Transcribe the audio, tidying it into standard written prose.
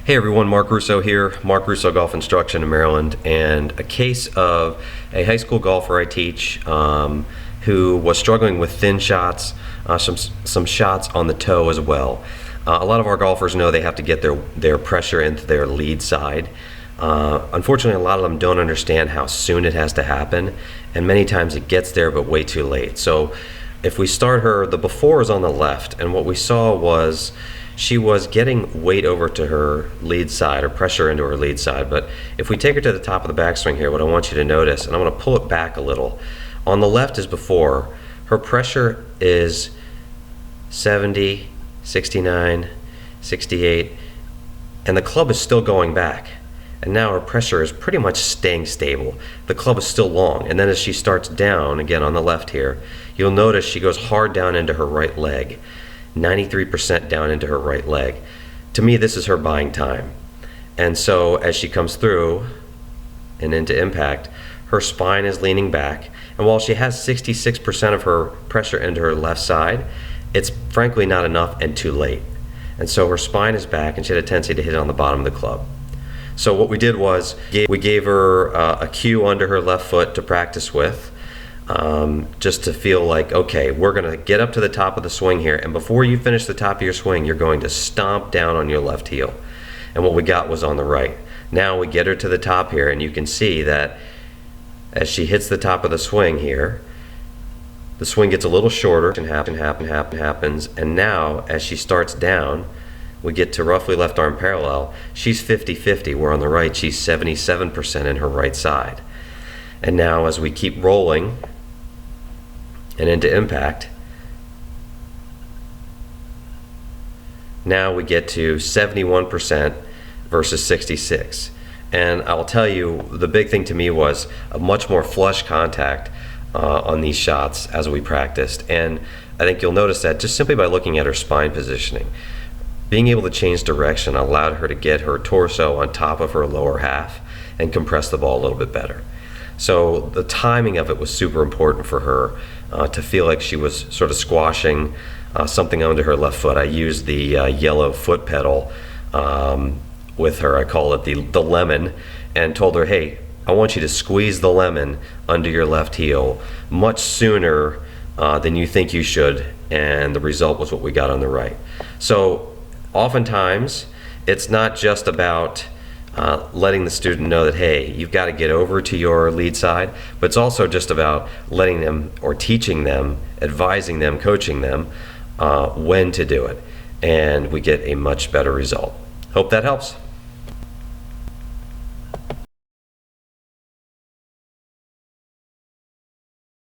Hey everyone, Mark Russo here, Mark Russo Golf Instruction in Maryland, and a case of a high school golfer I teach who was struggling with thin shots, some shots on the toe as well. A lot of our golfers know they have to get their pressure into their lead side. Unfortunately, a lot of them don't understand how soon it has to happen, and many times it gets there but way too late. So if we start her, the before is on the left, and what we saw was she was getting weight over to her lead side, or pressure into her lead side. But if we take her to the top of the backswing here, what I want you to notice, and I'm going to pull it back a little, on the left is before, her pressure is 70, 69, 68, and the club is still going back. And now her pressure is pretty much staying stable. The club is still long, and then as she starts down, again on the left here, you'll notice she goes hard down into her right leg. 93% down into her right leg. To me, this is her buying time. And so as she comes through and into impact, her spine is leaning back. And while she has 66% of her pressure into her left side, it's frankly not enough and too late. And so her spine is back and she had a tendency to hit it on the bottom of the club. So what we did was we gave her a cue under her left foot to practice with. Just to feel like, okay, we're going to get up to the top of the swing here, and before you finish the top of your swing, you're going to stomp down on your left heel. And what we got was on the right. Now we get her to the top here, and you can see that as she hits the top of the swing here, the swing gets a little shorter, and happens, and now as she starts down, we get to roughly left arm parallel. She's 50-50, where on the right, she's 77% in her right side. And now as we keep rolling and into impact, now we get to 71% versus 66. And I'll tell you, the big thing to me was a much more flush contact on these shots as we practiced. And I think you'll notice that just simply by looking at her spine positioning. Being able to change direction allowed her to get her torso on top of her lower half and compress the ball a little bit better. So the timing of it was super important for her to feel like she was sort of squashing something under her left foot. I used the yellow foot pedal with her. I call it the lemon, and told her, hey, I want you to squeeze the lemon under your left heel much sooner than you think you should, and the result was what we got on the right. So oftentimes it's not just about letting the student know that, hey, you've got to get over to your lead side, but it's also just about letting them, or teaching them, advising them, coaching them when to do it, and we get a much better result. Hope that helps.